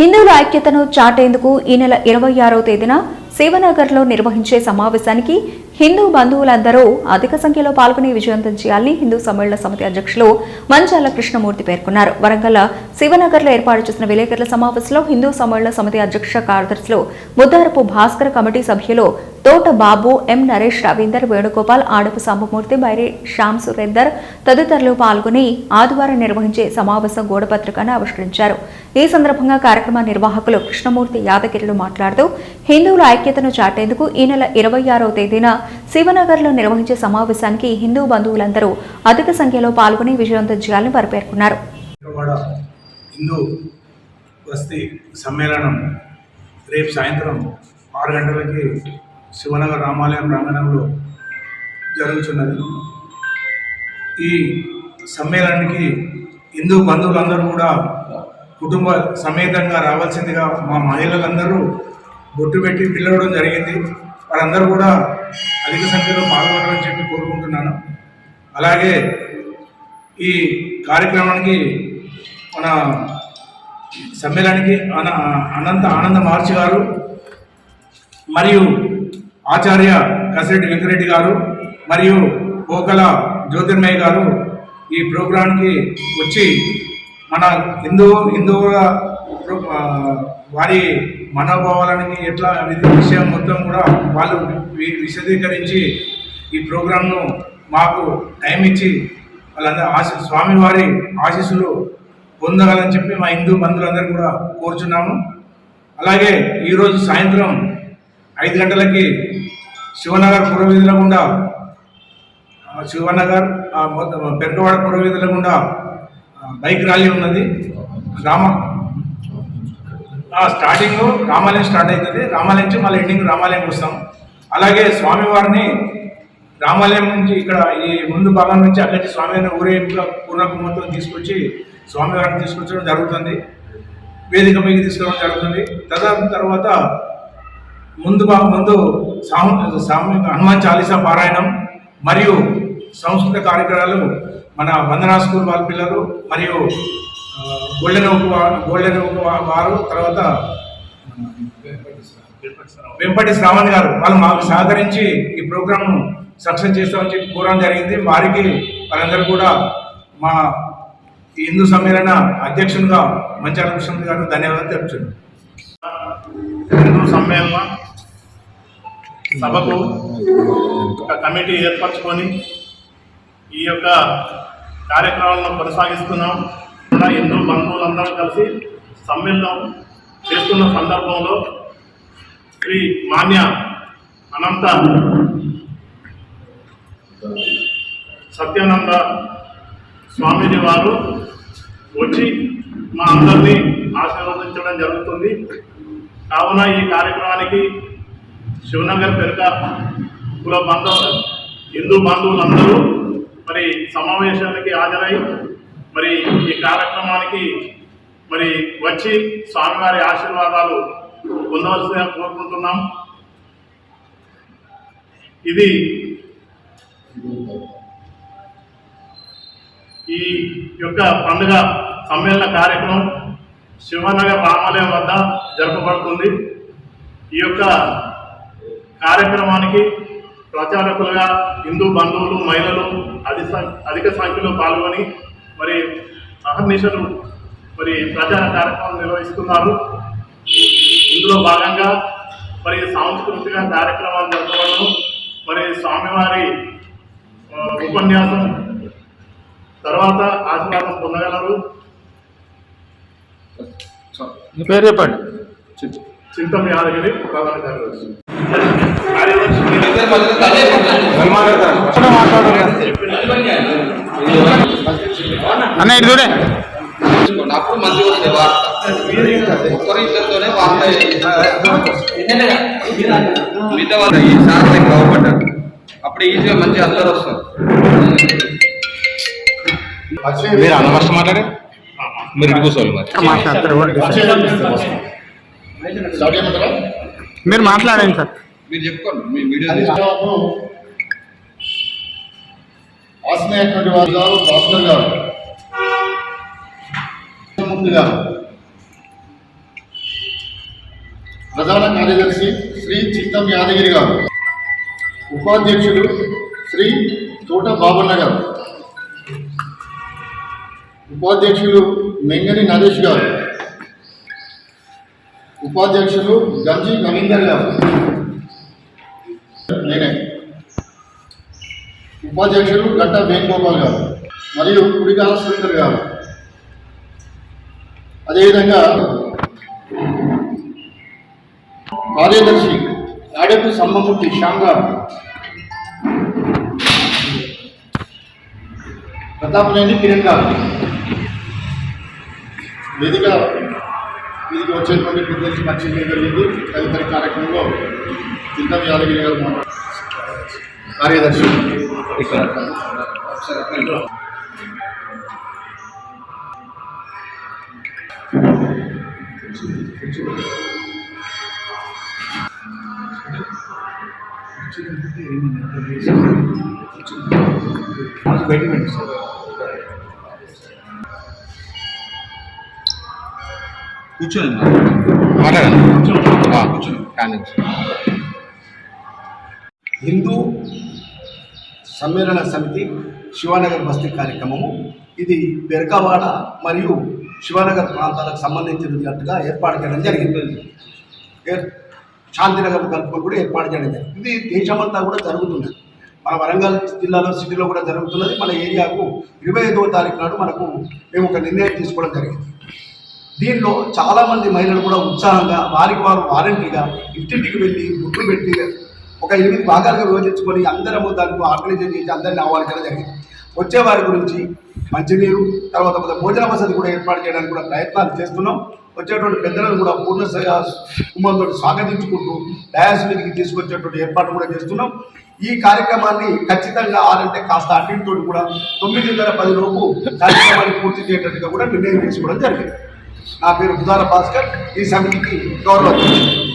హిందువుల ఐక్యతను చాటేందుకు ఈ నెల 26వ తేదీన శివనగర్లో నిర్వహించే సమావేశానికి హిందూ బంధువులందరూ అధిక సంఖ్యలో పాల్గొని విజయవంతం చేయాలని హిందూ సమ్మేళన సమితి అధ్యక్షులు మంచాల కృష్ణమూర్తి పేర్కొన్నారు. వరంగల్ శివనగర్లో ఏర్పాటు చేసిన విలేకరుల సమావేశంలో హిందూ సమ్మేళన సమితి అధ్యక్ష కార్యదర్శులు ముద్దారపు భాస్కర్, కమిటీ సభ్యులు తోట బాబు, ఎం నరేష్, రవీందర్, వేణుగోపాల్, ఆడపు సాంబమూర్తి, బైరి శ్యామ్ సురేందర్ తదితరులు పాల్గొని ఆదివారం నిర్వహించే సమావేశం గోడపత్రికను ఆవిష్కరించారు. ఈ సందర్భంగా కార్యక్రమ నిర్వాహకులు కృష్ణమూర్తి యాదగిరిలు మాట్లాడుతూ హిందువుల ఐక్యతను చాటేందుకు ఈ నెల 26వ తేదీన శివనగర్లో నిర్వహించే సమావేశానికి హిందూ బంధువులందరూ అధిక సంఖ్యలో పాల్గొని విజయవంతం చేయాలని వారు పేర్కొన్నారు. హిందూ బస్తీ సమ్మేళనం రేపు సాయంత్రం 6 గంటలకి శివనగర్ రామాలయం ప్రాంగణంలో జరుగుతున్నది. ఈ సమ్మేళనానికి హిందూ బంధువులందరూ కూడా కుటుంబ సమేతంగా రావాల్సిందిగా మా మహిళలందరూ బొట్టు పెట్టి పిలవడం జరిగింది. వాళ్ళందరూ కూడా అధిక సంఖ్యలో పాల్గొనడం చెప్పి కోరుకుంటున్నాను. అలాగే ఈ కార్యక్రమానికి మన సమ్మేళనానికి ఆనంద మార్చి గారు మరియు ఆచార్య కసిరెడ్డి వెంకరెడ్డి గారు మరియు పోకల జ్యోతిర్మయ్య గారు ఈ ప్రోగ్రాంకి వచ్చి మన హిందువుల వారి మనోభావాలకి ఎట్లా విషయం మొత్తం కూడా వాళ్ళు విశదీకరించి ఈ ప్రోగ్రాంను మాకు టైం ఇచ్చి వాళ్ళందరూ స్వామివారి ఆశీస్సులు పొందగలని చెప్పి మా హిందూ బంధువులందరూ కూడా కోరుచున్నాము. అలాగే ఈరోజు సాయంత్రం 5 గంటలకి శివనగర్ పురవీధుల గుండా శివనగర్ పెరకవాడ పురవీధుల గుండా బైక్ ర్యాలీ ఉన్నది. స్టార్టింగ్ రామాలయం స్టార్ట్ అవుతుంది. రామాలయం నుంచి మళ్ళీ ఎండింగ్ రామాలయంకి వస్తాం. అలాగే స్వామివారిని రామాలయం నుంచి ఇక్కడ ఈ ముందు భాగం నుంచి అక్కడి నుంచి స్వామివారిని ఊరేగింపుగా పూర్ణకుంభంతో తీసుకొచ్చి స్వామివారిని తీసుకొచ్చడం జరుగుతుంది. వేదిక పైకి తీసుకురావడం జరుగుతుంది. తర్వాత ముందు సామూహిక హనుమాన్ చాలీసా పారాయణం మరియు సంస్కృత కార్యక్రమాలు మన వందనా స్కూల్ వాళ్ళ పిల్లలు మరియు గోల్డెన్ ఓక్ వారు, తర్వాత వెంపటి శ్రావణ్ గారు వాళ్ళు మాకు సహకరించి ఈ ప్రోగ్రాంను సక్సెస్ చేస్తామని చెప్పి కోరడం జరిగింది. వారికి వాళ్ళందరూ కూడా మా హిందూ సమ్మేళన అధ్యక్షునిగా మంచాల కృష్ణ గారు ధన్యవాదాలు తెలుపుతున్నాను. హిందూ సమ్మేళన సభకు ఒక కమిటీ ఏర్పరచుకొని ఈ యొక్క కార్యక్రమాలను కొనసాగిస్తున్నాం. హిందూ బంధువులందరూ కలిసి సమ్మేళనం చేస్తున్న సందర్భంలో శ్రీ మాన్య అనంత సత్యానంద స్వామీజీ వారు వచ్చి మా అందరినీ ఆశీర్వదించడం జరుగుతుంది. కావున ఈ కార్యక్రమానికి శివనగర్ పెరక కుల హిందూ బంధువులందరూ మరి సమావేశానికి హాజరై మరి ఈ కార్యక్రమానికి మరి వచ్చి స్వామివారి ఆశీర్వాదాలు పొందవలసిందిగా కోరుకుంటున్నాం. ఇది ఈ యొక్క పండుగ సమ్మేళన కార్యక్రమం శివనగర్ రామాలయం వద్ద జరపబడుతుంది. ఈ యొక్క కార్యక్రమానికి ప్రచారకులుగా హిందూ బంధువులు, మహిళలు అధిక సంఖ్యలో పాల్గొని మరి అహర్నిశలు మరి ప్రచార కార్యక్రమం నిర్వహిస్తున్నారు. ఇందులో భాగంగా మరి సాంస్కృతిక కార్యక్రమాలు జరపడం, మరి స్వామివారి ఉపన్యాసం తర్వాత ఆశీర్వాదం పొందగలరు. పేరు చెప్పండి. చింతం యాదగిరి ప్రధాన కార్యదర్శి. అన్న ఇటు చూడే అప్పుడు మంచి వస్తే వార్త ఒక్కరి ఇద్దరితోనే వార్త మిగతా వాళ్ళు ఈ సార్లు బాగుపడ్డారు. అప్పుడు ఈజీగా మంచి అందరు వస్తారు. మీరు అన్న ఫస్ట్ మాట్లాడే మీరు ఇటు కూర్చోవాలి. మీరు మాట్లాడండి సార్. మీరు చెప్పుకోండి మీ వీడియో ఆశ్రయటువంటి వారు గారు భాస్కర్ గారు ప్రధాన కార్యదర్శి శ్రీ చిత్తం యాదగిరి గారు, ఉపాధ్యక్షులు శ్రీ తోట బాబన్న గారు, ఉపాధ్యక్షులు మెంగని నరేష్ గారు, ఉపాధ్యక్షులు గంజి రవీందర్ గారు, నేనే ఉపాధ్యక్షులు గంటా వేణుగోపాల్ గారు మరియు కుడిగాల సురేందర్ గారు. అదేవిధంగా కార్యదర్శి ఆడపు సమ్మమూర్తి శ్యామ్ గారు, ప్రతాపనేని కిరణ్ గారు. వేదిక వచ్చేటువంటి పెద్దలకి పరిచయం జరిగింది. తదుపరి కార్యక్రమంలో చింతం యాదగిరి గారు కార్యదర్శి ఇక్కడ కూర్చోండి మాట్లాడండి. కానీ హిందూ సమ్మేళన సమితి శివానగర్ బస్తీ కార్యక్రమము ఇది పెరకవాడ మరియు శివానగర్ ప్రాంతాలకు సంబంధించినట్టుగా ఏర్పాటు చేయడం జరిగింది. శాంతినగర్ కలుపుకొని కూడా ఏర్పాటు చేయడం జరిగింది. ఇది దేశమంతా కూడా జరుగుతున్నది. మన వరంగల్ జిల్లాలో సిటీలో కూడా జరుగుతున్నది. మన ఏరియాకు 25వ తారీఖు నాడు మేము ఒక నిర్ణయం తీసుకోవడం జరిగింది. దీనిలో చాలామంది మహిళలు కూడా ఉత్సాహంగా వారికి వారు వారంటీగా ఇంటింటికి వెళ్ళి గుట్లు పెట్టి ఒక 8 భాగాలుగా విభజించుకొని అందరము దానికి ఆర్గనైజేషన్ చేసి అందరినీ ఆహ్వానించడం జరిగింది. వచ్చేవారి గురించి మంచినీరు, తర్వాత భోజన వసతి కూడా ఏర్పాటు చేయడానికి కూడా ప్రయత్నాలు చేస్తున్నాం. వచ్చేటువంటి పెద్దలను కూడా పూర్ణ కుటుంబంతో స్వాగతించుకుంటూ డయాస్ మీదకి తీసుకొచ్చేటువంటి ఏర్పాటు కూడా చేస్తున్నాం. ఈ కార్యక్రమాన్ని ఖచ్చితంగా 6 అంటే కాస్త అటు కూడా 9:30-10 లోపు కార్యక్రమాన్ని పూర్తి చేయడానికి కూడా నిర్ణయం తీసుకోవడం జరిగింది. నా పేరు బుధార భాస్కర్, ఈ సమితికి గౌరవ అధ్యక్షుడు.